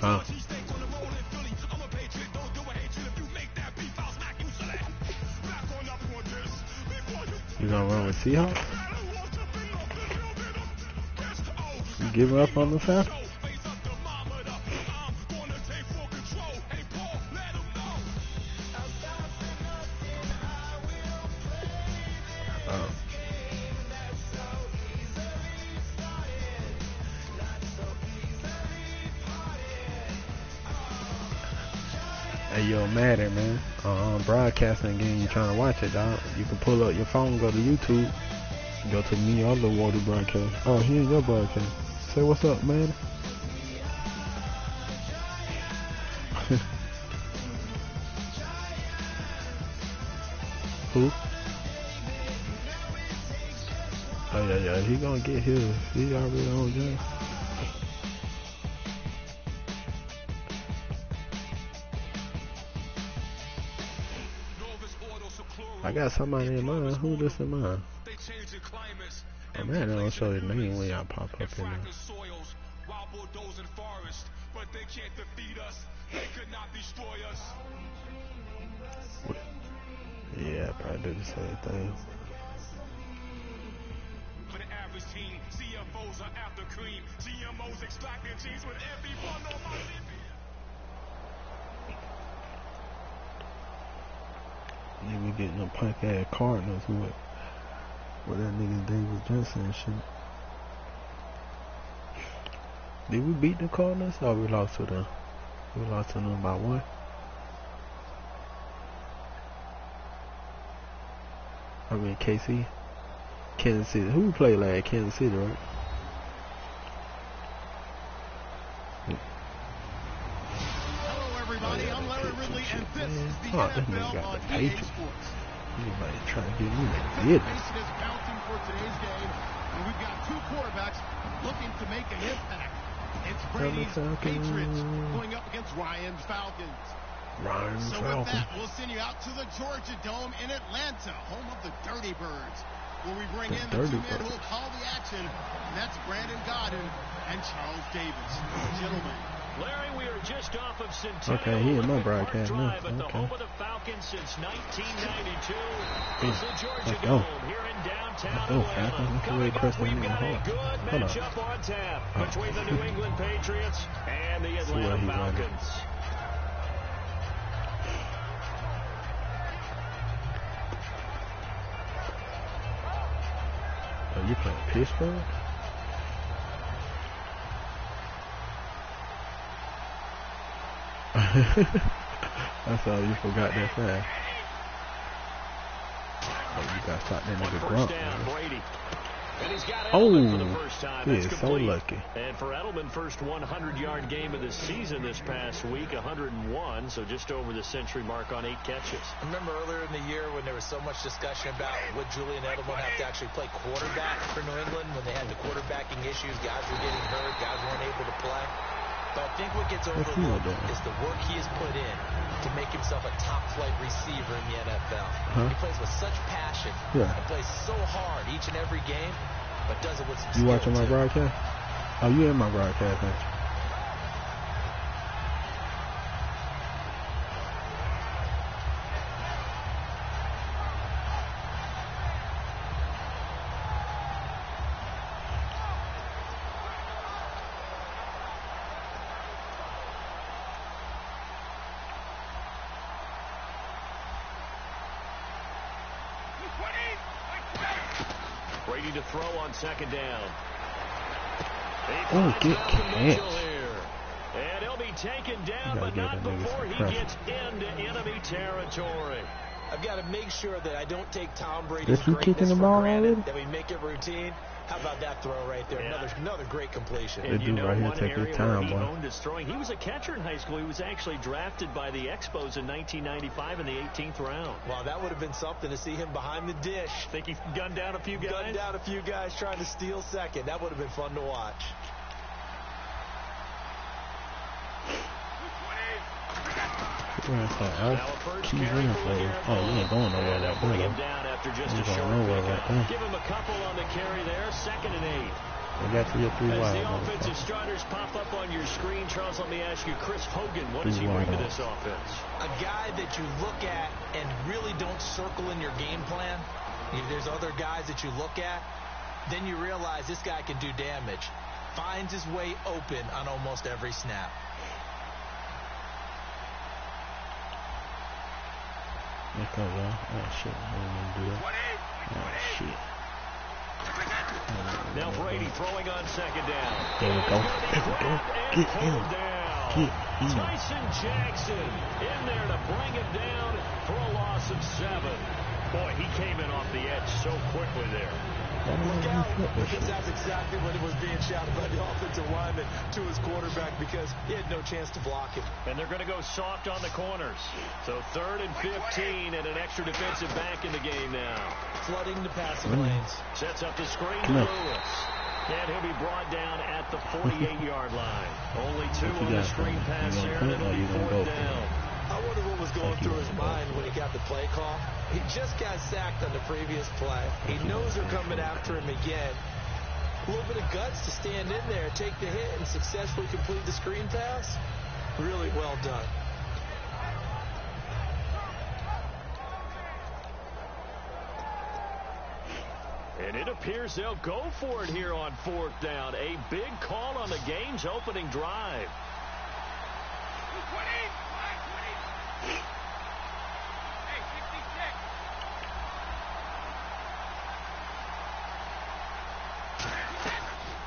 Huh? You gonna run with Seahawks? You giving up on the South? Hey, yo, Madden, man. Broadcasting game, you trying to watch it, dog. You can pull up your phone, go to YouTube, go to me or the Water broadcast. Oh, here's your broadcast. Say what's up, man. Who? Oh, yeah, he gonna get his. He already on game. I got somebody in mind. Who this in mind? Oh man, I don't show his name when y'all pop up in there. Yeah, I probably do the same thing. For the average team, CFOs are after cream. GMOs extract their cheese with every bundle of my yeah, we getting them punk ass Cardinals with that nigga Davis Johnson and shit. Did we beat the Cardinals or we lost to them? We lost to them by 1. I mean KC, Kansas City. Who we played last? Kansas City, right? And this is the NFL got the Patriots. Anybody trying to get me that did. Bouncing for today's game, and we've got 2 quarterbacks looking to make an impact. It's Brady's Patriots going up against Ryan's Falcons. So with that, we'll send you out to the Georgia Dome in Atlanta, home of the Dirty Birds, where we bring in the 2 men who will call the action. And that's Brandon Godden and Charles Davis. Gentlemen. Larry, we are just off of Centennial. Okay, he in my broadcast now. At the home of the Falcons since 1992 is the Georgia Dome here in downtown Atlanta. Coming up, we've got a good matchup on tap between the New England Patriots and the Atlanta Falcons. Are you playing Pittsburgh? That's all you forgot that fast. Oh, you gotta stop that nigga Grunt. Oh, he is so lucky. And for Edelman, first 100-yard game of the season this past week, 101, so just over the century mark on 8 catches. I remember earlier in the year when there was so much discussion about would Julian Edelman have to actually play quarterback for New England when they had the quarterbacking issues, guys were getting hurt, guys weren't able to play. But I think what gets overlooked is the work he has put in to make himself a top-flight receiver in the NFL. He plays with such passion and plays so hard each and every game, but does it with some skill. You watching my broadcast? Oh, you in my broadcast, ain't you? Brady to throw on second down. Oh, get catch. And he'll be taken down, but not before he gets into enemy territory. I've got to make sure that I don't take Tom Brady's greatness for granted, that we make it routine. How about that throw right there? Another great completion. They do right here take your time, boy. He was a catcher in high school. He was actually drafted by the Expos in 1995 in the 18th round. Wow, that would have been something to see him behind the dish. Think he gunned down a few guys? Gunned down a few guys trying to steal second. That would have been fun to watch. Keep running for you. Oh, you ain't going nowhere like that. Bring him down after just a short pickup. Give him a couple on the carry there. 2nd and 8. I got to your 3 As wide. the offensive starters pop up on your screen, Charles, let me ask you, Chris Hogan, what does he bring to this offense? A guy that you look at and really don't circle in your game plan. If there's other guys that you look at, then you realize this guy can do damage. Finds his way open on almost every snap. Let's go, y'all. Oh, shit. I don't want to do that. Oh, shit. Now Brady throwing on second down. There we go. There we go. Get him. Get him. Tyson Jackson in there to bring him down for a loss of 7. Boy, he came in off the edge so quickly there. Look out, because that's exactly what it was being shouted by the offensive lineman to his quarterback because he had no chance to block him. And they're going to go soft on the corners. So 3rd and 15 and an extra defensive back in the game now. Flooding the passing lanes. Sets up the screen to Lewis. And he'll be brought down at the 48-yard line. Only 2 on the screen pass there, and it'll be 4th down. I wonder what was going through his mind when he got the play call. He just got sacked on the previous play. He knows they're coming after him again. A little bit of guts to stand in there, take the hit, and successfully complete the screen pass. Really well done. And it appears they'll go for it here on 4th down. A big call on the game's opening drive.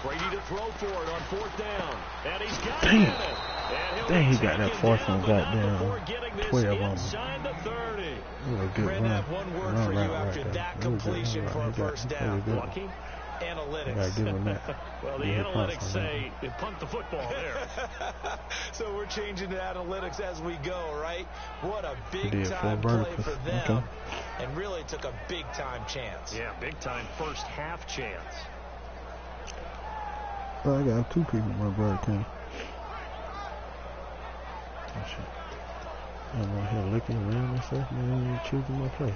Brady to throw for it on 4th down. And he's got it. Dang, he got that 4th and goddamn 12 on him. Inside the 30. What a good run. I have one word for you after that completion for a first down. Lucky. Analytics. Well, the analytics say you punt the football there. So we're changing to analytics as we go, right? What a big-time play for them. And really took a big-time chance. Yeah, big-time first half chance. Well, I got 2 people in my bird team. Oh, shit. I'm out here looking around and stuff, man, choosing my play.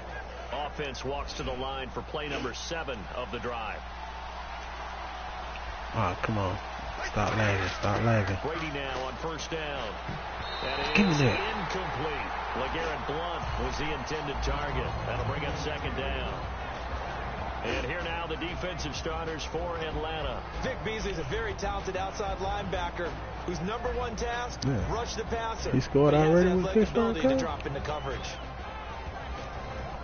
Offense walks to the line for play number 7 of the drive. Ah, come on. Stop lagging. Stop lagging. Brady now on 1st down. That Give me is that. incomplete. LeGarrette Blunt was the intended target. That'll bring up 2nd down. And here now the defensive starters for Atlanta. Vic Beasley's a very talented outside linebacker whose #1 task, rush the passer. He scored already with Pittsburgh to drop into coverage.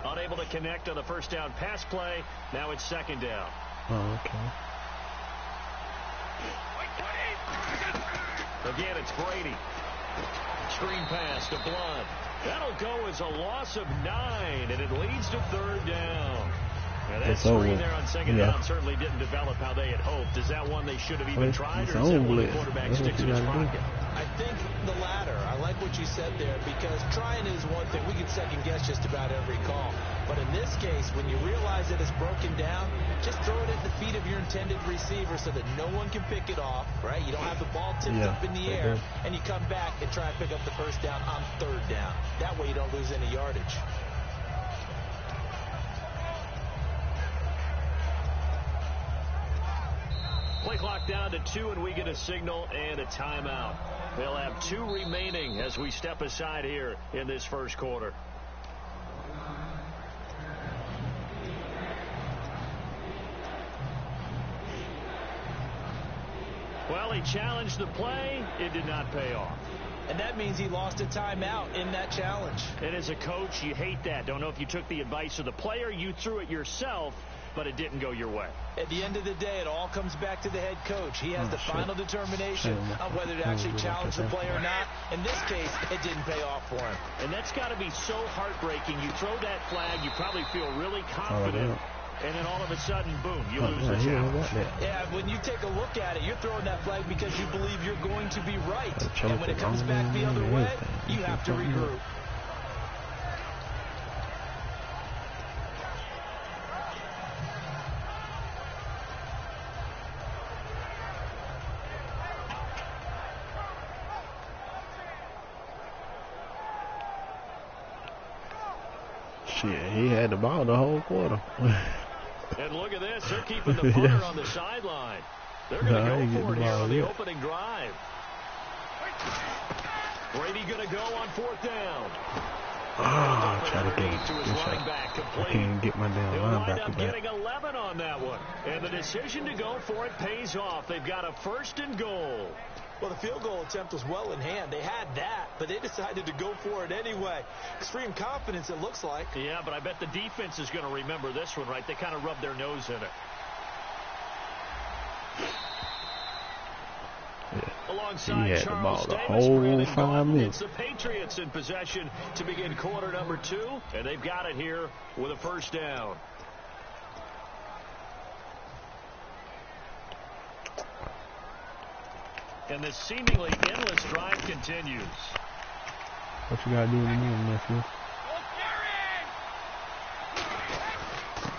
Unable to connect on the 1st down pass play. Now it's 2nd down. Oh, okay. Again, it's Brady. Screen pass to Blunt. That'll go as a loss of 9, and it leads to 3rd down. Now that screen there on 2nd down certainly didn't develop how they had hoped. Is that one they should have even tried, or is that one the quarterback sticks in his pocket? I think the latter. I like what you said there, because trying is one thing. We can second guess just about every call. But in this case, when you realize that it's broken down, just throw it at the feet of your intended receiver so that no one can pick it off, right? You don't have the ball tipped up in the air, and you come back and try and pick up the 1st down on 3rd down. That way you don't lose any yardage. Play clock down to 2, and we get a signal and a timeout. They'll have 2 remaining as we step aside here in this 1st quarter. Well, he challenged the play. It did not pay off. And that means he lost a timeout in that challenge. And as a coach, you hate that. Don't know if you took the advice of the player, you threw it yourself, but it didn't go your way. At the end of the day, it all comes back to the head coach. He has the final determination on whether to actually challenge the play or not. In this case, it didn't pay off for him. And that's got to be so heartbreaking. You throw that flag, you probably feel really confident, and then all of a sudden, boom, you lose the challenge. Yeah, when you take a look at it, you're throwing that flag because you believe you're going to be right. And when it comes back the other way, you have to regroup. Shit, he had the ball the whole quarter. And look at this. They're keeping the punter on the sideline. They're going to go for it here on the opening drive. Brady going to go on 4th down. Oh, try to get it. Good shot. I can't get my damn linebacker back. Getting 11 on that one. And the decision to go for it pays off. They've got a 1st and goal. Well, the field goal attempt was well in hand. They had that, but they decided to go for it anyway. Extreme confidence, it looks like. Yeah, but I bet the defense is going to remember this one, right? They kind of rubbed their nose in it. Yeah. Alongside he had Charles the ball Davis, the whole 5 minutes. It's the Patriots in possession to begin quarter number 2, and they've got it here with a 1st down. And this seemingly endless drive continues. What you gotta do in the morning, nephew?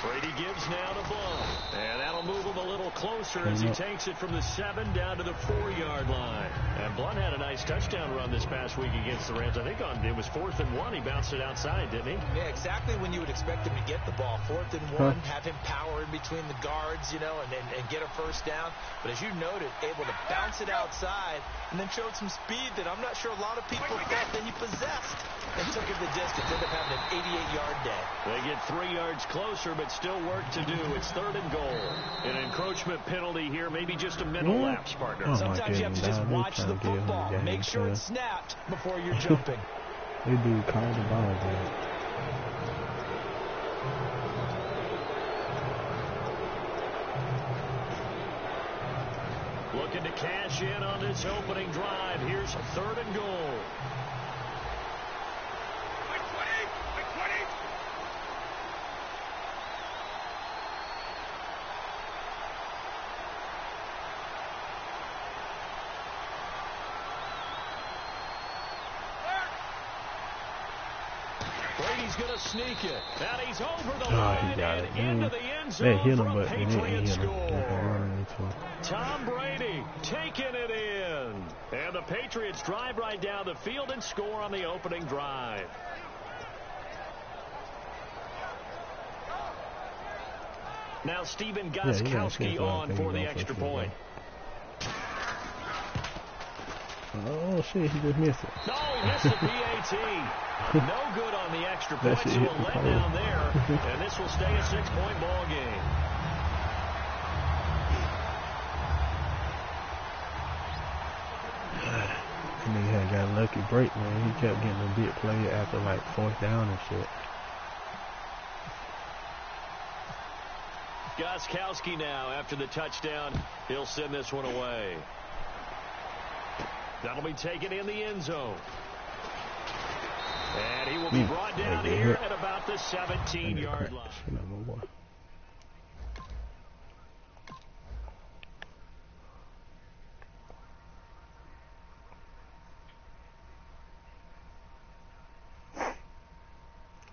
Brady gives now to Blunt. And that'll move him a little closer as he takes it from the 7 down to the 4-yard line. And Blunt had a nice touchdown run this past week against the Rams. I think it was 4th and 1. He bounced it outside, didn't he? Yeah, exactly when you would expect him to get the ball. 4th and 1, have him power in between the guards, you know, and get a 1st down. But as you noted, able to bounce it outside and then showed some speed that I'm not sure a lot of people thought that he possessed, and took it the distance. Ended up having an 88-yard day. They get 3 yards closer, but still work to do. It's 3rd and goal. An encroachment penalty here, maybe just a mental lapse, partner. Oh, sometimes you have to just watch the football. Make sure it's snapped before you're jumping. They do call the ball back. Looking to cash in on this opening drive. Here's a 3rd and goal. Brady's going to sneak it. And he's over the line and into the end zone. They hit him, but but they didn't hit him. Tom Brady taking it in. And the Patriots drive right down the field and score on the opening drive. Now Stephen Gostkowski on for the extra point. Oh, shit, he just missed it. No, he missed the PAT. No good on the extra point, so a letdown there. And this will stay a 6-point ball game. And he had got a lucky break, man. He kept getting a big play after, like, 4th down and shit. Gostkowski now, after the touchdown, he'll send this one away. That'll be taken in the end zone. And he will be brought down here at about the 17-yard line.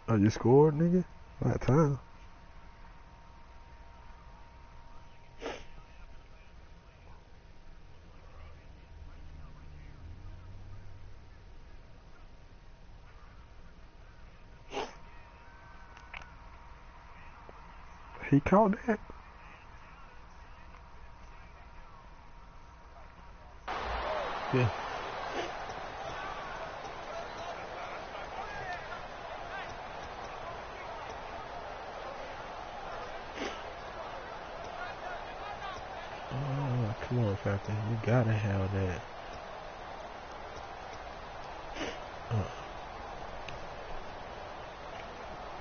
Oh, you scored, nigga? That time. He caught that. Yeah. Oh, come on, Falcon. You gotta have that.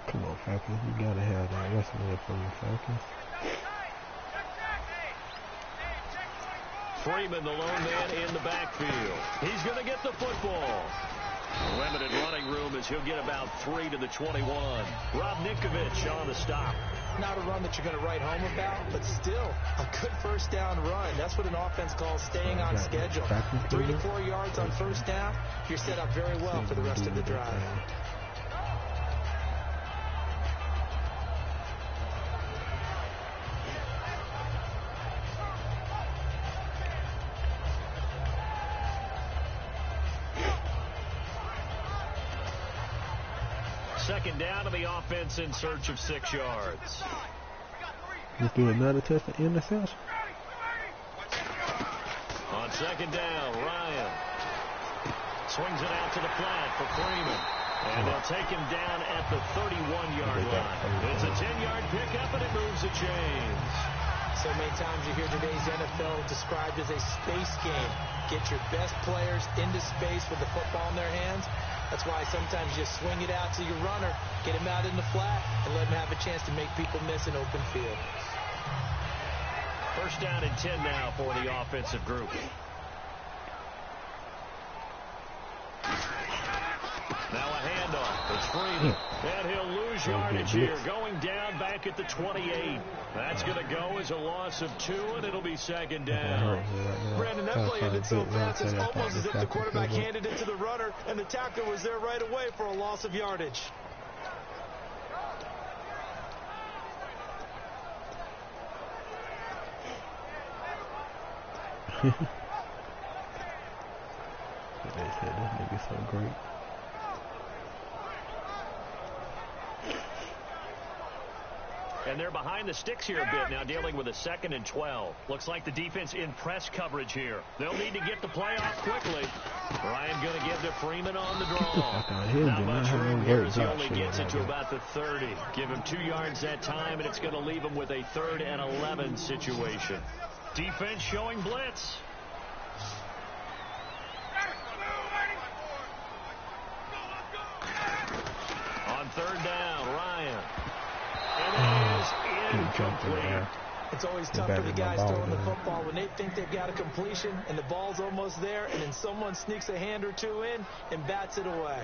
Come on, Falcon. You gotta have that. What's there for you, Falcon? Freeman, the lone man in the backfield. He's going to get the football. Limited running room as he'll get about 3 to the 21. Rob Ninkovich on the stop. Not a run that you're going to write home about, but still a good 1st down run. That's what an offense calls staying on schedule. 3 to 4 yards on 1st down. You're set up very well for the rest of the drive. Second down to the offense in search of 6 yards. You threw another touchdown interception? Second down, Ryan. Swings it out to the flat for Freeman. And they'll take him down at the 31-yard line. It's a 10-yard pickup, and it moves the chains. So many times you hear today's NFL described as a space game. Get your best players into space with the football in their hands. That's why sometimes you swing it out to your runner, get him out in the flat, and let him have a chance to make people miss an open field. First down and 10 now for the offensive group. Now a handoff. It's Freeman. And he'll lose yardage here. Going down back at the 28. That's going to go as a loss of 2, and it'll be second down. Brandon, that play ended so fast, it's almost as if the quarterback handed it to the runner, and the tackler was there right away for a loss of yardage. They said this nigga so great. And they're behind the sticks here a bit now, dealing with a 2nd and 12. Looks like the defense in press coverage here. They'll need to get the play off quickly. Ryan going to give to Freeman on the draw. Not much room here as he only gets it to about the 30. Give him 2 yards that time, and it's going to leave him with a 3rd and 11 situation. Defense showing blitz. On 3rd down, Ryan. And it is incomplete. It's always tough for the guys throwing the football when they think they've got a completion and the ball's almost there, and then someone sneaks a hand or 2 in and bats it away.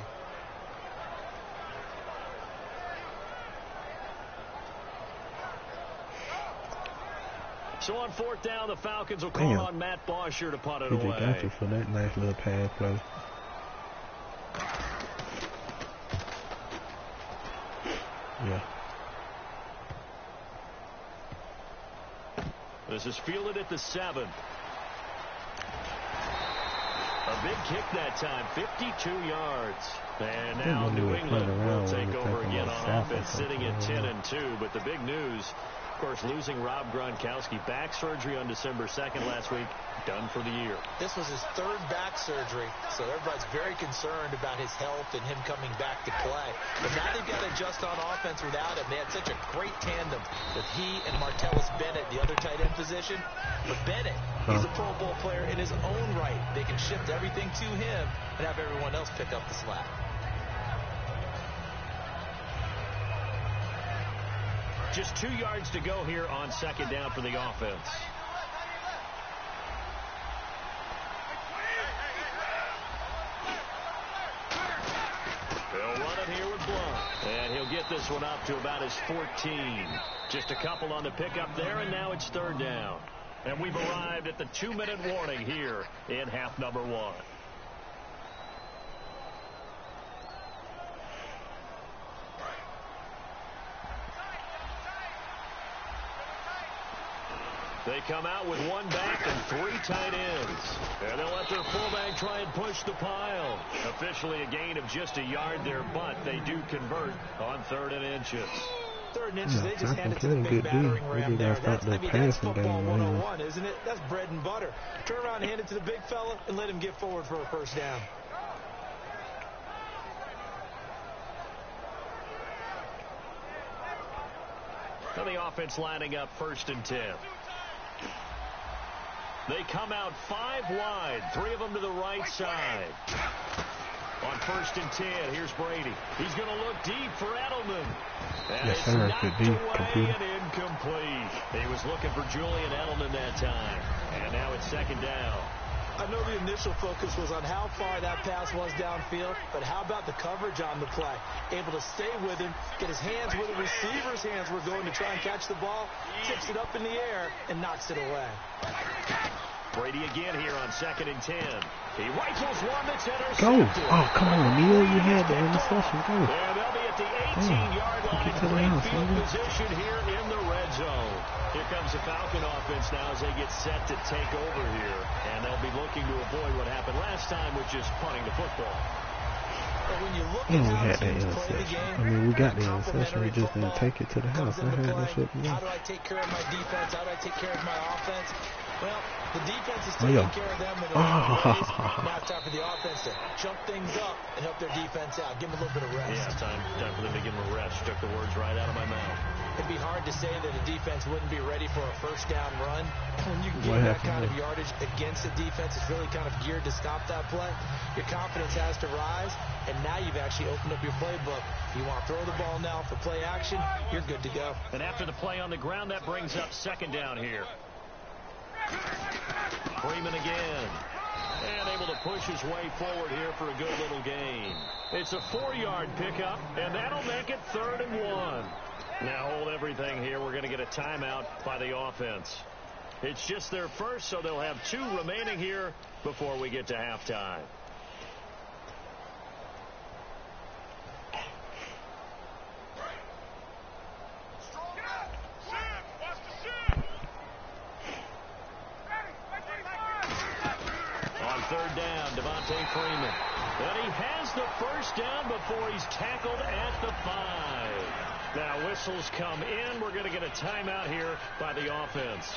So on 4th down, the Falcons will call on Matt Bosher to punt it away. He got you for that nice little pass play. Yeah. This is fielded at the 7. A big kick that time, 52 yards. And now New England will take over again on offense, sitting at 10-2. But the big news, of course, losing Rob Gronkowski. Back surgery on December 2nd last week. Done for the year. This was his 3rd back surgery, so everybody's very concerned about his health and him coming back to play. But now they've got to adjust on offense without him. They had such a great tandem with he and Martellus Bennett, the other tight end position. But Bennett, he's a Pro Bowl player in his own right. They can shift everything to him and have everyone else pick up the slack. Just 2 yards to go here on 2nd down for the offense. They'll run it here with Blunt. And he'll get this one up to about his 14. Just a couple on the pickup there, and now it's 3rd down. And we've arrived at the 2-minute warning here in half number 1. They come out with 1 back and 3 tight ends. And they'll let their fullback try and push the pile. Officially a gain of just a yard there, but they do convert on 3rd and inches. 3rd and inches, they just hand it to the big battering ram there. That's football 101, isn't it? That's bread and butter. Turn around and hand it to the big fella and let him get forward for a 1st down. So the offense lining up 1st and 10. They come out 5 wide, 3 of them to the right side. On 1st and 10, here's Brady. He's going to look deep for Edelman. And it's knocked away and incomplete. He was looking for Julian Edelman that time. And now it's 2nd down. I know the initial focus was on how far that pass was downfield, but how about the coverage on the play? Able to stay with him, get his hands where the receiver's hands were going to try and catch the ball, tips it up in the air, and knocks it away. Brady again here on 2nd and 10. He rifles one that's intercepted. Go! Oh, come on, Neil. You had the interception. Go. And they'll be at the 18-yard line. Great field position here in the red zone. Here comes the Falcon offense now as they get set to take over here. And they'll be looking to avoid what happened last time, which is punting the football. But when you look at how teams play the game, I mean, we got the interception. We just didn't take it to the house. How do I take care of my defense? How do I take care of my offense? Well, the defense is taking care of them in a lot of ways. Now it's time for the offense to jump things up and help their defense out. Give them a little bit of rest. Yeah, time for them to give them a rest. Took the words right out of my mouth. It'd be hard to say that a defense wouldn't be ready for a first down run. When you can get that kind of yardage against a defense, it's really kind of geared to stop that play. Your confidence has to rise, and now you've actually opened up your playbook. If you want to throw the ball now for play action, you're good to go. And after the play on the ground, that brings up second down here. Freeman again. And able to push his way forward here for a good little gain. It's a 4-yard pickup, and that'll make it 3rd and 1. Now hold everything here. We're going to get a timeout by the offense. It's just their first, so they'll have 2 remaining here before we get to halftime. On 3rd down, Freeman. And he has the first down before he's tackled at the 5. Now whistles come in. We're going to get a timeout here by the offense.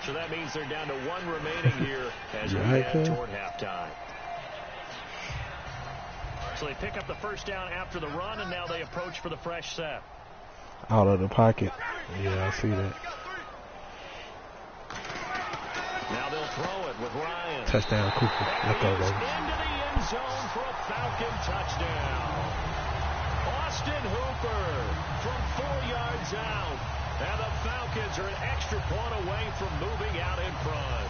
So that means they're down to 1 remaining here as we head toward halftime. So they pick up the first down after the run, and now they approach for the fresh set. Out of the pocket. Yeah, I see that. Now they'll throw it with Ryan. Touchdown, Cooper. Let's go, baby. Into the end zone for a Falcon touchdown. Austin Hooper from 4 yards out. And the Falcons are an extra point away from moving out in front.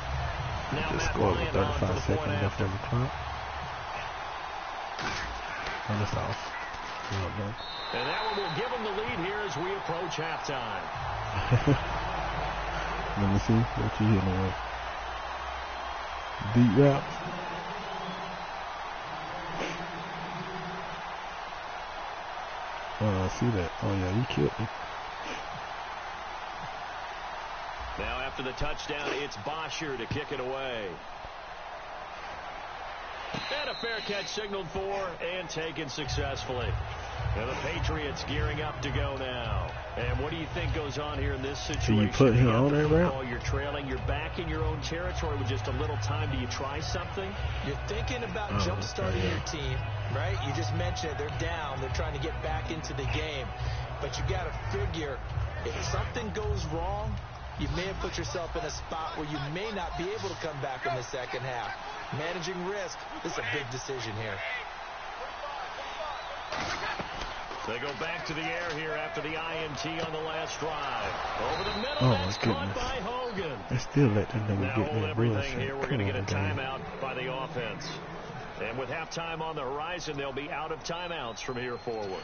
Now Just Matt scored with Ryan on for 35 the seconds point left after. on the clock. And it's off. And that one will give them the lead here as we approach halftime. Let me see what you hitting with. Deep route. Oh, I see that. Oh, yeah, you killed me. Now after the touchdown, it's Bosher to kick it away. And a fair catch signaled for and taken successfully. Now the Patriots gearing up to go now. And what do you think goes on here in this situation? So you put him on that route? You're trailing. You're back in your own territory with just a little time. Do you try something? You're thinking about jump-starting your team, right? You just mentioned it. They're down. They're trying to get back into the game. But you got to figure if something goes wrong, you may have put yourself in a spot where you may not be able to come back in the second half. Managing risk, this is a big decision here. They go back to the air here after the INT on the last drive. Over the middle, that's caught by Hogan. I still let them nigga now get hold that everything here. We're going to get a game. timeout by the offense. And with halftime on the horizon, they'll be out of timeouts from here forward.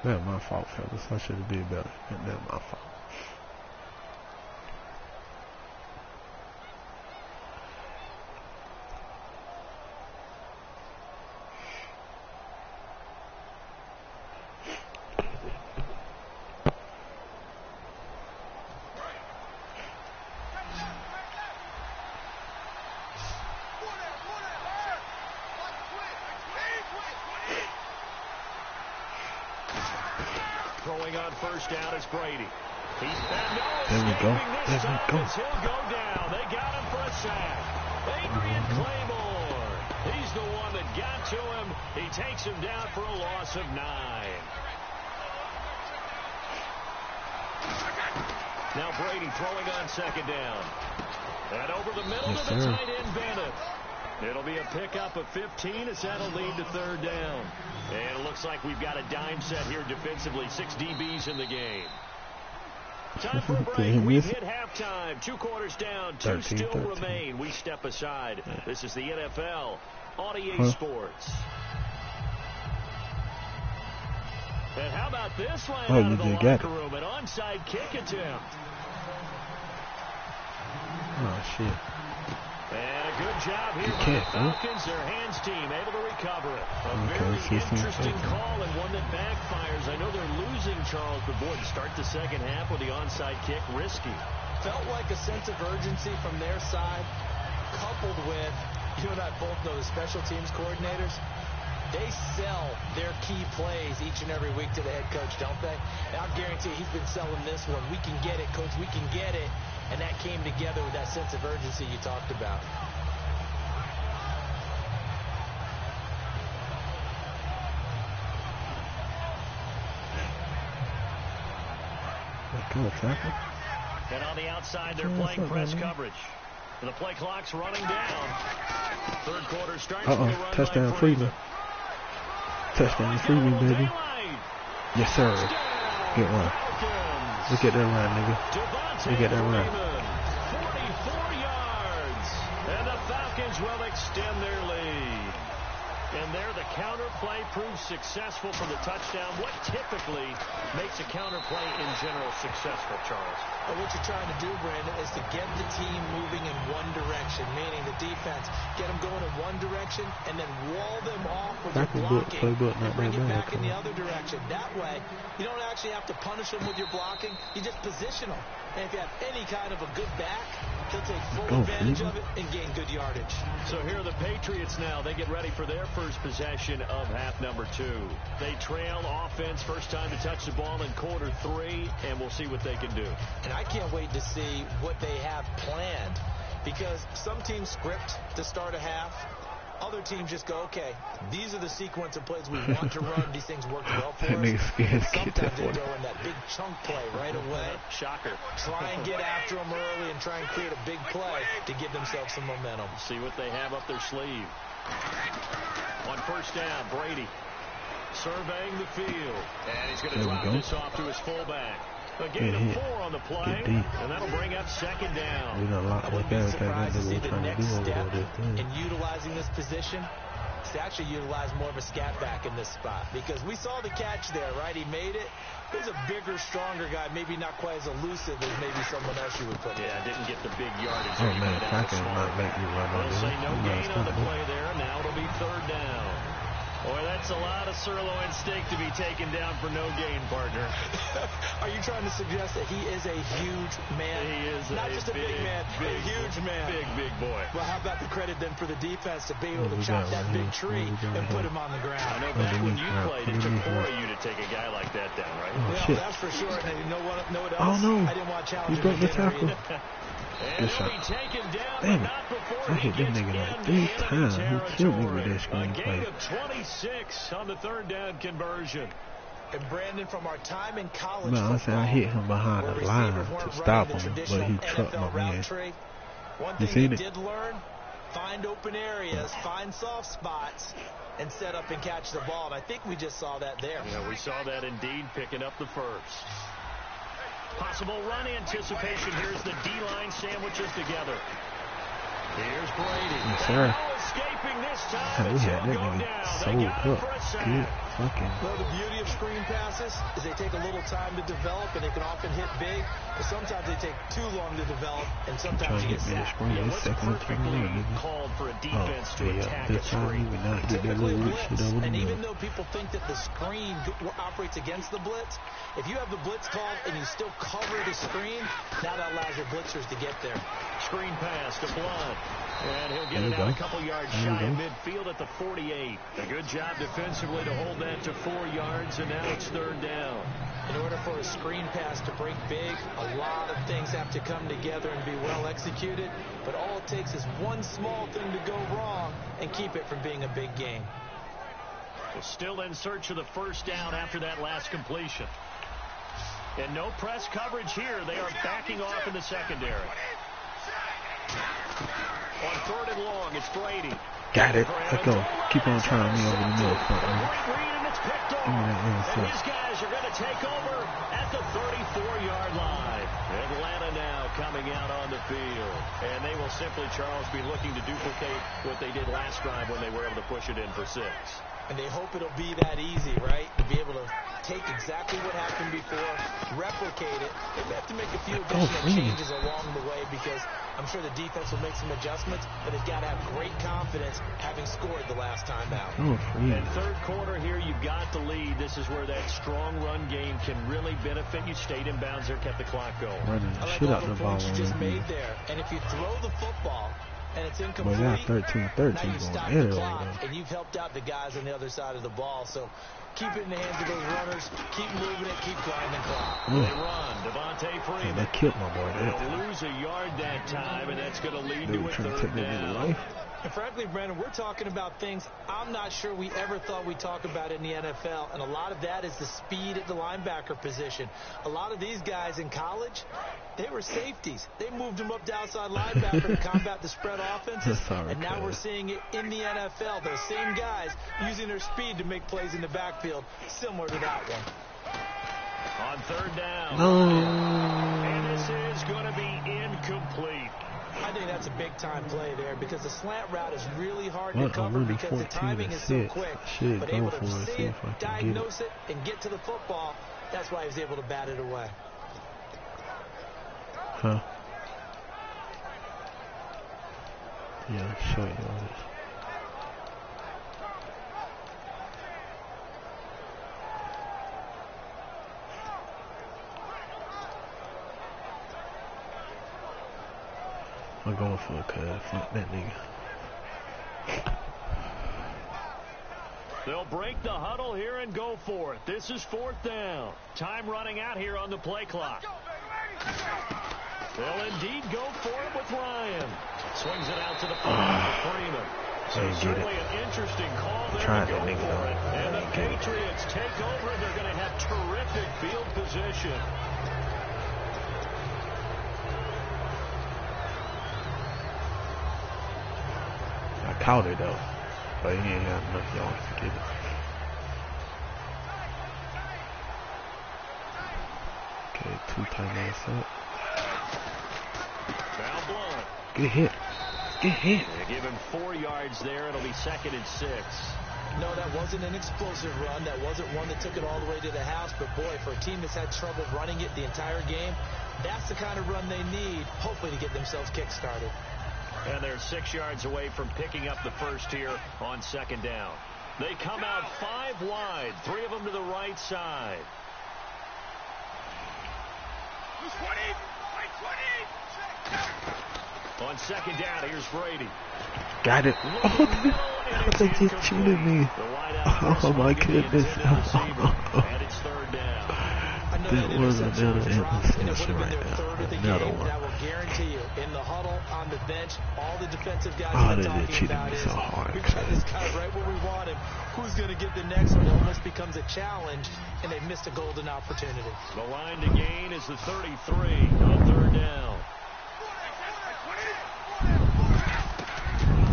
That's my fault, fellas. I should have did better. That's my fault. Throwing on first down is Brady. There we go. There we go. He'll go down. They got him for a sack. Adrian Claymore. He's the one that got to him. He takes him down for a loss of 9. Now Brady throwing on second down. And over the middle to the tight end Bennett. It'll be a pickup of 15 as that'll lead to third down. And it looks like we've got a dime set here defensively. 6 DBs in the game. Time for a break. We've hit halftime. 2 quarters down. 2 still remain. We step aside. This is the NFL on EA Sports. And how about this line out of the locker room? An onside kick attempt. Oh, shit. And a good job here by the Falcons. Their hands team able to recover it. A very interesting call and one that backfires. I know they're losing, Charles, but boy, to start the second half with the onside kick, risky. Felt like a sense of urgency from their side, coupled with, you and I both know the special teams coordinators. They sell their key plays each and every week to the head coach, don't they? And I'll guarantee he's been selling this one. We can get it, coach. We can get it. And that came together with that sense of urgency you talked about. And on the outside, they're playing press coverage. The play clock's running down. Third quarter starts with the run. Touchdown, Freeman. Touchdown, Freeman, baby. Yes, sir. Get one. Look at that run, nigga. Look at that run. 44 yards. And the Falcons will extend their lead. And there, the counter play proves successful for the touchdown. What typically makes a counter play in general successful, Charles? Well, what you're trying to do, Brandon, is to get the team moving in one direction, meaning the defense, get them going in one direction, and then wall them off with your blocking and bring it back in the other direction. That way, you don't actually have to punish them with your blocking. You just position them. And if you have any kind of a good back, they'll take full advantage of it and gain good yardage. So here are the Patriots now. They get ready for their first possession of half number 2. They trail offense, first time to touch the ball in quarter 3, and we'll see what they can do. And I can't wait to see what they have planned, because some teams script to start a half. Other teams just go, okay, these are the sequence of plays we want to run. These things work well for us. Sometimes they go in that big chunk play right away. Shocker. Try and get after them early and try and create a big play to give themselves some momentum. See what they have up their sleeve. On first down, Brady surveying the field. And he's going to drop this off to his fullback. A gain of 4 on the play, and that'll bring up second down. I wouldn't be surprised to see the next step in utilizing this position. To actually utilize more of a scat back in this spot, because we saw the catch there, right? He made it. He's a bigger, stronger guy, maybe not quite as elusive as maybe someone else you would put. Yeah, didn't get the big yardage. Oh man, I cannot make you run on this. They'll say no gain on the play there. Now it'll be third down. Boy, that's a lot of sirloin steak to be taken down for no gain, partner. Are you trying to suggest that he is a huge man? He is not just a big man, a huge man. Big boy. Well, how about the credit then for the defense to be able to chop that big tree and put him on the ground? I know back when you played, it took 4 of you to take a guy like that down, right? Well, that's for sure. And you know what else? Oh, no. I didn't want to challenge you broke the tackle. Good shot. Damn it. I hit this nigga like 3 times. He killed me with that screen play. A gain of 26 on the third down conversion. And Brandon, from our time in college football, I hit him behind the line to stop him, but he trucked my man. One thing he did learn, find open areas, find soft spots, and set up and catch the ball. And I think we just saw that there. Yeah, we saw that indeed, picking up the first. Possible run anticipation. Here's the D-line sandwiches together. Here's Brady. Yes, sir. Escaping this time. We had that nigga sold up. Good fucking. Well, the beauty of screen passes is they take a little time to develop, and they can often hit big, but sometimes they take too long to develop, and sometimes you get sacked. What's perfectly called for a defense to attack a screen? And even though people think that the screen operates against the blitz, if you have the blitz called and you still cover the screen, now that allows your blitzers to get there. Screen pass to Blunt. And he'll get it out a couple yards shy of midfield at the 48. A good job defensively to hold that to 4 yards, and now it's third down. In order for a screen pass to break big, a lot of things have to come together and be well executed, but all it takes is one small thing to go wrong and keep it from being a big game. We're still in search of the first down after that last completion. And no press coverage here. They are backing off in the secondary. On third and long, it's Brady. Got it. Let's go. Keep on trying me over the middle front, man. These guys are going to take over at the 34-yard line. Atlanta now coming out on the field. And they will simply, Charles, be looking to duplicate what they did last drive when they were able to push it in for 6. And they hope it'll be that easy, right? To be able to take exactly what happened before, replicate it. They may have to make a few additional changes along the way, because I'm sure the defense will make some adjustments, but they've got to have great confidence having scored the last time out. And third quarter here, you've got the lead. This is where that strong run game can really benefit you. Stayed in bounds there, kept the clock going. Running the shit out the ball. You just made there. And if you throw the football, and it's But incomplete. y'all 13-13 Now you going stop anyway, the clock, though. and you've helped out the guys on the other side of the ball. So keep it in the hands of those runners. Keep moving it. Keep grinding clock. They run. Devontae Freeman. They killed my boy that They'll time. lose a yard that time, and that's going to lead They to were a trying to third take that nigga down. away. And frankly, Brandon, we're talking about things I'm not sure we ever thought we'd talk about in the NFL. And a lot of that is the speed at the linebacker position. A lot of these guys in college, they were safeties. They moved them up to outside linebacker to combat the spread offenses. Sorry, and now cuz. we're seeing it in the NFL. Those same guys using their speed to make plays in the backfield, similar to that one. On third down. No. And this is going to be incomplete. I think that's a big-time play there because the slant route is really hard to What, cover I'm really because the timing is so 14-6. quick. Shit, But go able for to it, see see it, if I can get diagnose it, and get to the football, that's why he was able to bat it away. Huh? Yeah, I'll show you all this. I'm going for it, cuz. Fuck that nigga. They'll break the huddle here and go for it. This is fourth down. Time running out here on the play clock. They'll indeed go for it with Ryan. Swings it out to the for Freeman. So certainly an interesting call there to go for it. And the Patriots take over. They're going to have terrific field position. I caught it though, but he ain't got enough yards to get it. Okay, 2 tight ends set. Foul blown. Get hit. Get hit. They give him 4 yards there. It'll be 2nd and 6. No, that wasn't an explosive run. That wasn't one that took it all the way to the house. But, boy, for a team that's had trouble running it the entire game, that's the kind of run they need, hopefully, to get themselves kick-started. And they're 6 yards away from picking up the first here on 2nd down. They come out 5 wide, 3 of them to the right side. On 2nd down, here's Brady. Got it. Oh, they just cheated me. Oh my goodness. And it's 3rd down. That was another interception right now. Another one. That will guarantee you, in the huddle, on the bench, all the defensive guys Oh, are they talking just cheated about me is, so hard. we got this guy right where we want him. Who's going to get the next one? It almost becomes a challenge, and they've missed a golden opportunity. The line to gain is the 33 on 3rd down.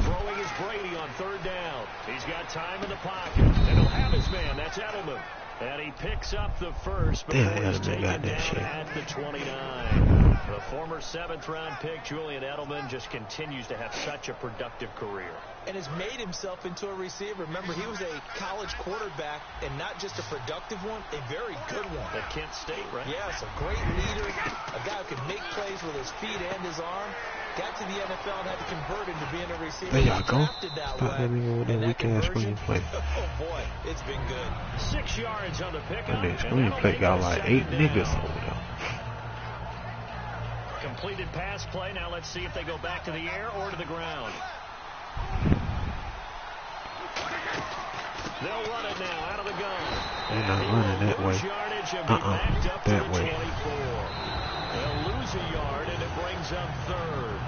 Throwing is Brady on 3rd down. He's got time in the pocket, and he'll have his man. That's Edelman. And he picks up the first before he's taken down at the 29. The former 7th-round pick, Julian Edelman, just continues to have such a productive career. And has made himself into a receiver. Remember, he was a college quarterback, and not just a productive one, a very good one. At Kent State, right? Yes, a great leader, a guy who could make plays with his feet and his arm. Got to the NFL and had to convert into being a receiver. There y'all go. That Stop having me with that weak ass screen play. Oh boy, it's been good. 6 yards on the pickup. And that screen play got like 8 niggas over there. Completed pass play. Now let's see if they go back to the air or to the ground. They'll run it now out of the gun. They're not running that way. That way. They'll lose a yard, and it brings up 3rd.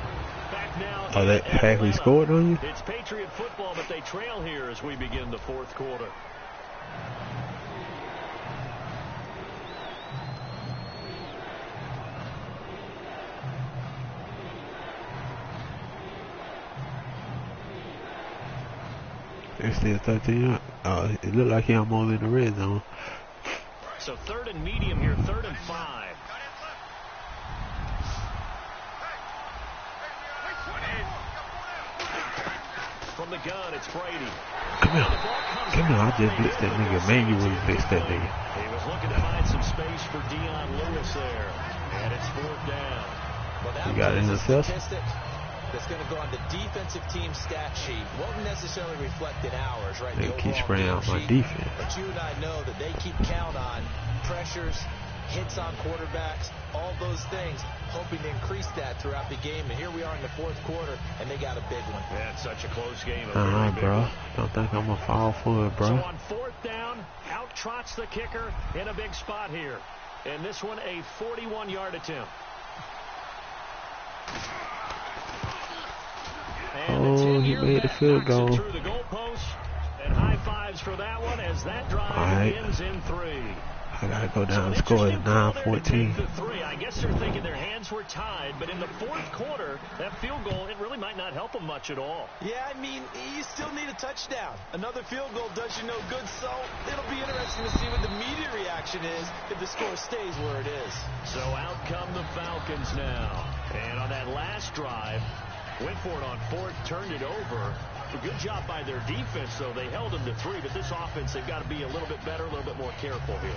Back now. Oh, that halfway scored on you? It's Patriot football, but they trail here as we begin the 4th quarter. It's still 13 yards. It looked like he almost in the red zone. So 3rd and medium here, 3rd and 5. From the gun, it's Brady. Come here. Come here. I just blitzed that nigga. Man, you really blitzed that nigga. He was looking to find some space for Dion Lewis there. And it's 4th down. Well, that You got an interception? That's going to go on the defensive team stat sheet. Won't necessarily reflect in ours, right? They keep spraying out my defense. But you and I know that they keep count on pressures, hits on quarterbacks, all those things, hoping to increase that throughout the game. And here we are in the fourth quarter, and they got a big one. Yeah, it's such a close game. Bro. Don't think I'm going to fall for it, bro. So on fourth down, out trots the kicker in a big spot here. And this one, a 41-yard attempt. And he made the field goal. Through the goalpost, and high fives for that one as that drive ends in 3. I gotta go down and score at 9-14. I guess they're thinking their hands were tied, but in the fourth quarter, that field goal, it really might not help them much at all. Yeah, I mean, you still need a touchdown. Another field goal does you no good, so it'll be interesting to see what the media reaction is if the score stays where it is. So out come the Falcons now. And on that last drive, went for it on fourth, turned it over. A good job by their defense, though. They held them to 3, but this offense, they've got to be a little bit better, a little bit more careful here.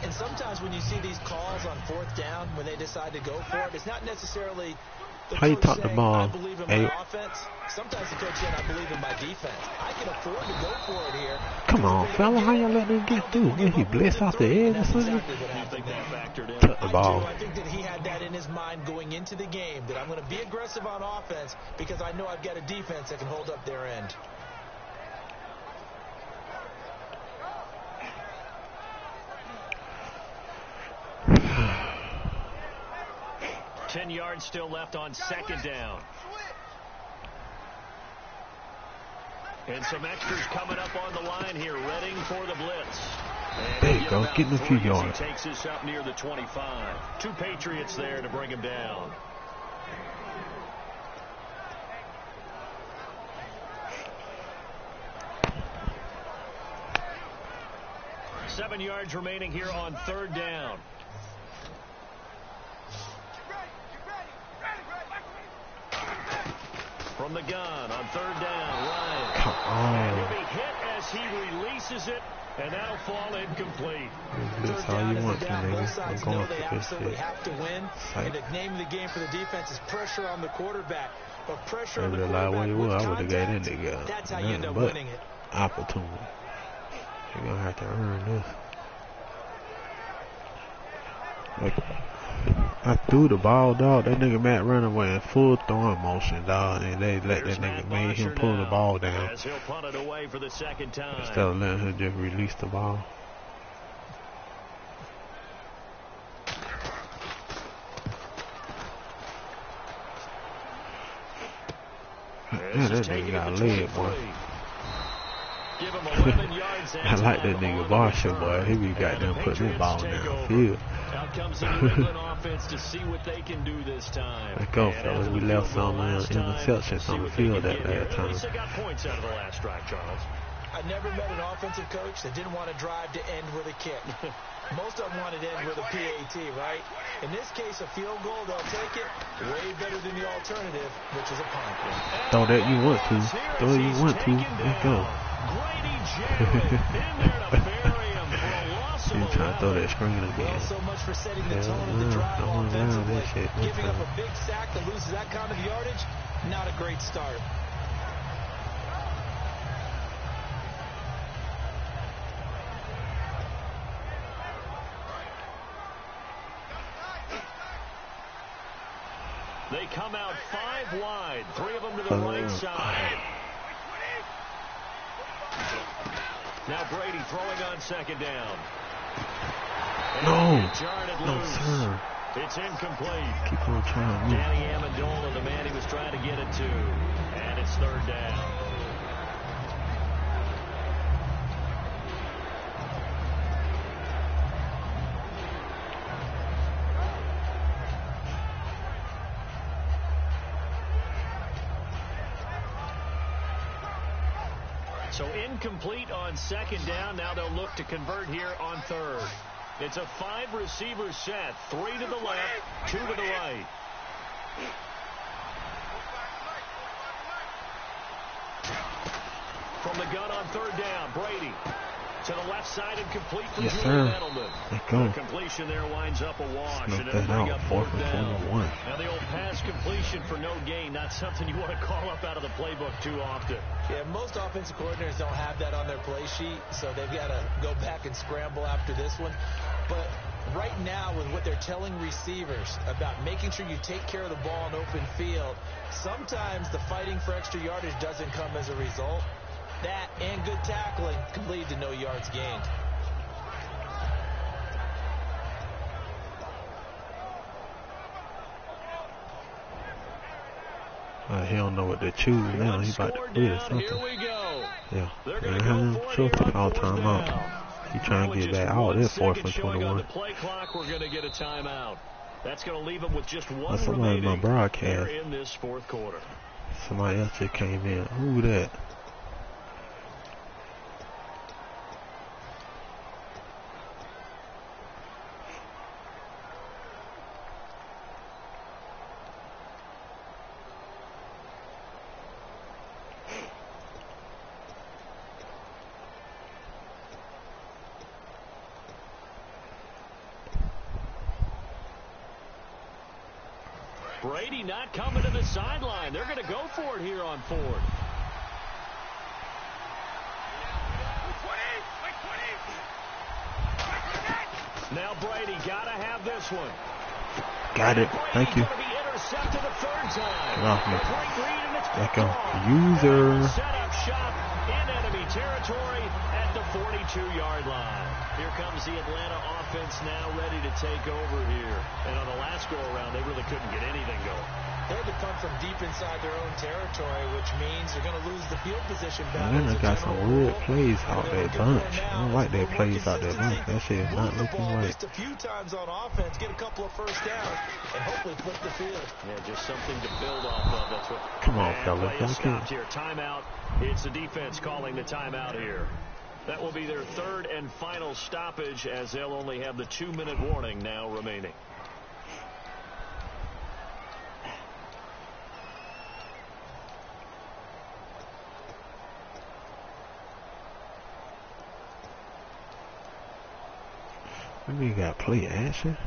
And sometimes when you see these calls on fourth down, when they decide to go for it, it's not necessarily the how you coach talk the saying, ball? I believe in my offense. Sometimes the coach saying, I believe in my defense. I can afford to go for it here. Come on, fella. How y'all let him get through? Did he blitz off the edge or something? Tuck the ball. I think that he had that in his mind going into the game, that I'm going to be aggressive on offense because I know I've got a defense that can hold up their end. Ten yards still left on second down. And some extras coming up on the line here, readying for the blitz. And there you go, getting a few yards. He takes this up near the 25. 2 Patriots there to bring him down. Seven yards remaining here on third down. From the gun on third down, Ryan. Come on. And he'll be hit as he releases it, and that'll fall incomplete. That's all you want to, nigga. I'm going they for this absolutely shit. have to win. And the name of the game for the defense is pressure on the quarterback. But pressure on the Maybe quarterback I would have got in contact, nigga. that's how you end up winning it. Opportunity. You're going to have to earn this. Like, I threw the ball, dog. That nigga Matt running away in full throwing motion, dog, and they let that nigga made him pull the ball down as he'll punt it away for the second time. instead of letting him just release the ball. Man, that nigga got a leg, boy. I like that nigga Marshall, boy. He be goddamn putting his ball downfield. Out comes the New England offense to see what they can do this time. Let's go, fellas. We left some interceptions on the field that last time. They got points out of the last drive, Charles. I never met an offensive coach that didn't want to drive to end with a kick. Most of them wanted to end with a PAT, right? In this case, a field goal, they'll take it. Way better than the alternative, which is a punt. Throw that you want to. Throw it you want to. Let's go. You trying to throw that screen again. Well, so much for setting the tone of the drive offensively. Giving up a big sack that loses that kind of yardage, not a great start. They come out 5 wide, 3 of them to the right side. Now Brady throwing on second down. No, sir. It's incomplete. Keep on trying to move. Danny Amendola, the man he was trying to get it to. And it's third down. So incomplete on second down. Now they'll look to convert here on third. It's a 5-receiver set. 3 to the left, 2 to the right. From the gun on third down, Brady. To the left side and complete for Julian Edelman. Let's go. The completion there winds up a wash. Snuck And it'll that bring out. up 4th and 21. Now the old pass completion for no gain, not something you want to call up out of the playbook too often. Yeah, most offensive coordinators don't have that on their play sheet, so they've got to go back and scramble after this one. But right now with what they're telling receivers about making sure you take care of the ball in open field, sometimes the fighting for extra yardage doesn't come as a result. That and good tackling can lead to no yards gained. He don't know what to choose now. He about to quit or something. Yeah, they're gonna have him short to call timeout. He trying to get back. Oh, they're 4th and 21. We're gonna get a timeout. That's gonna leave him with just one somebody in my broadcast. in this 4th quarter. Somebody else just came in. Who that? Brady not coming to the sideline. They're going to go for it here on 4th. Now Brady got to have this one. Got it. Thank you. Intercepted a 3rd time. Get off me. Back on. User. Set up shop in enemy territory at the 42-yard line. Here comes the Atlanta offense now ready to take over here. And on the last go-around, they really couldn't get anything going. They had to punt from deep inside their own territory, which means they're going to lose the field position battle. And then I got some weird plays out there bunch. I don't like their plays out there bunch. That shit is not looking right. Just a few times on offense, get a couple of first downs, and hopefully flip the field. Yeah, just something to build off of. That's what. Come on, fella. Stopped here. Timeout. It's the defense calling the timeout here. That will be their 3rd and final stoppage, as they'll only have the 2-minute warning now remaining. We got play action.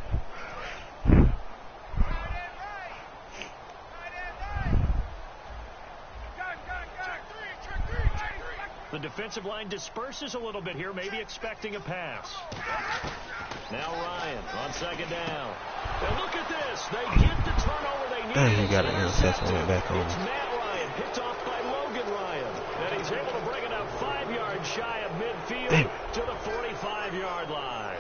The defensive line disperses a little bit here, maybe expecting a pass. Now Ryan on 2nd down. And look at this. They get the turnover they need. And he got an interception went back on. It's Matt Ryan, picked off by Logan Ryan. And he's able to bring it up 5 yards shy of midfield to the 45-yard line.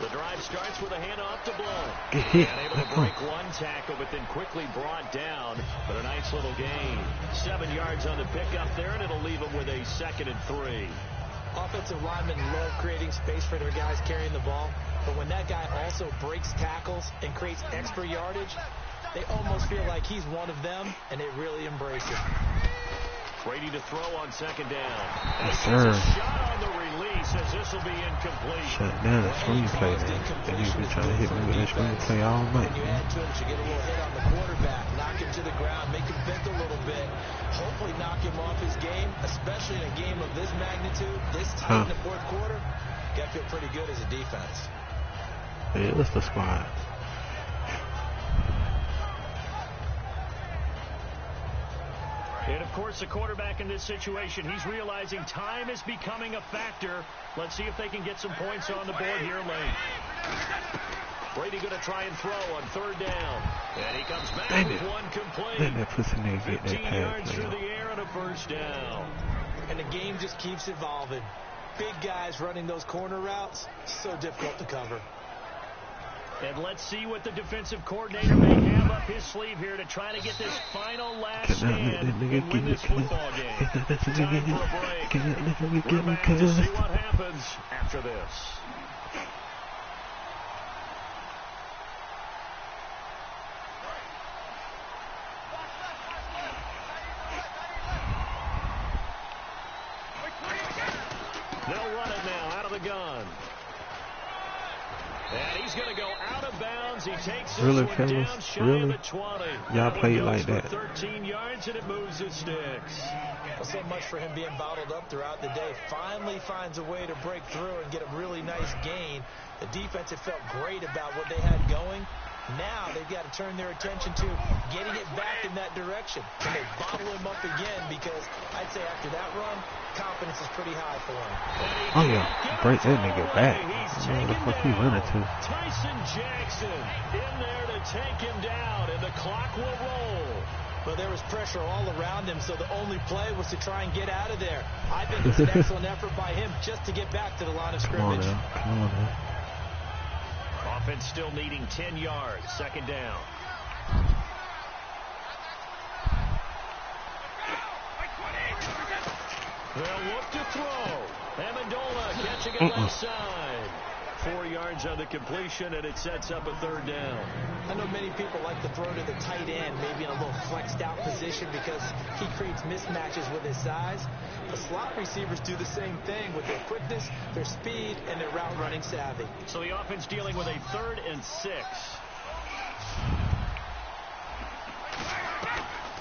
The drive starts with a handoff to Blow. Get hit. And able to break one tackle, but then quickly brought down. But a nice little gain. 7 yards on the pickup there, and it'll leave them with a 2nd and 3. Offensive linemen love creating space for their guys carrying the ball. But when that guy also breaks tackles and creates extra yardage, they almost feel like he's one of them, and they really embrace it. Brady to throw on 2nd down. Yes, sir. Shot on the release as this will be incomplete. Shut down the screenplay, man. They need to be trying to hit me with that screenplay all night, you man. add to it, you get a little hit on the quarterback, knock him to the ground, make him bend a little bit, hopefully knock him off his game, especially in a game of this magnitude, this tight in the 4th quarter. Got to feel pretty good as a defense. Yeah, that's the squad. And, of course, the quarterback in this situation, he's realizing time is becoming a factor. Let's see if they can get some points on the board here late. Brady going to try and throw on 3rd down. And he comes back with one complete. Let that pussy nigga get that 15 pass, yards through the air and a 1st down. And the game just keeps evolving. Big guys running those corner routes, so difficult to cover. And let's see what the defensive coordinator may have up his sleeve here to try to get this final last stand and win this football game. Time for a break. We're back to see what happens after this. They'll run it now out of the gun. And he's going to go out of bounds. He takes Really, this one down fellas? shy Really? of the 20. Y'all played like that? 13 yards and it moves the sticks. Well, so much for him being bottled up throughout the day. Finally finds a way to break through and get a really nice gain. The defense had felt great about what they had going. Now they've got to turn their attention to getting it back in that direction. And they bottle him up again because I'd say after that run, confidence is pretty high for him. Oh yeah, break that nigga back. Where the fuck he running to? Tyson Jackson in there to take him down, and the clock will roll. Well, there was pressure all around him, so the only play was to try and get out of there. I think it's an excellent effort by him just to get back to the line of scrimmage. Come on now. Offense still needing 10 yards. Second down. They'll look to throw. Amendola catching it left side. 4 yards on the completion, and it sets up a third down. I know many people like to throw to the tight end, maybe in a little flexed out position because he creates mismatches with his size. The slot receivers do the same thing with their quickness, their speed, and their route running savvy. So the offense dealing with a 3rd and 6.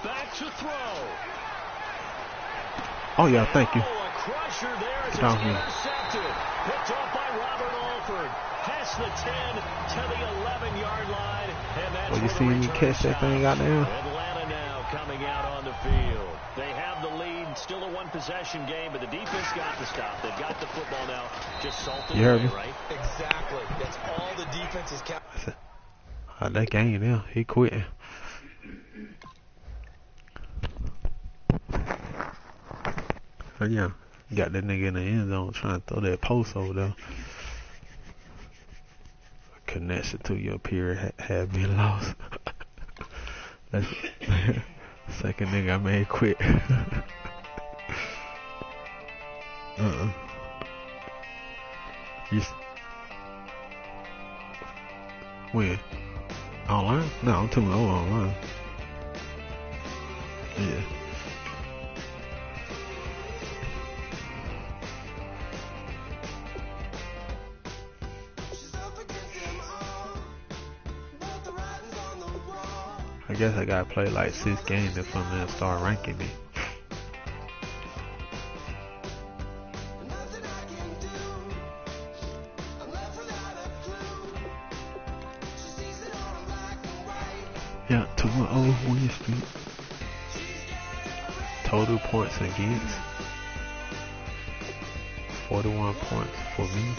Back to throw. Oh yeah, thank you. Oh, a crusher there as it's Down here. intercepted. Picked off by Robert Alford. Past the 10 to the 11-yard line. And that's Well, you see me catch that thing out there? Atlanta now coming out on the field. They have the lead. Still a one-possession game, but the defense got to stop. They've got the football now. Just salted away, right? Exactly. That's all the defense is counting. That game now. He quitting. Oh yeah. Got that nigga in the end zone trying to throw that post over there. Connection to your period had been lost. That's second nigga I made quit. When? Online? No, I'm talking about online. Yeah. I guess I gotta play like 6 games if I'm gonna start ranking me. Yeah, 210 William Street. Total points against 41 points for me.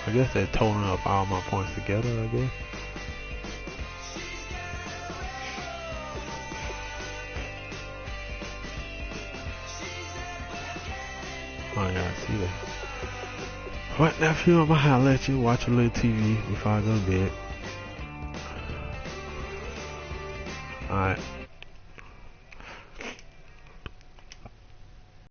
I guess they're totaling up all my points together, I guess. Oh yeah, I see that. What nephew, I'm gonna let you watch a little TV before I go to bed. Alright.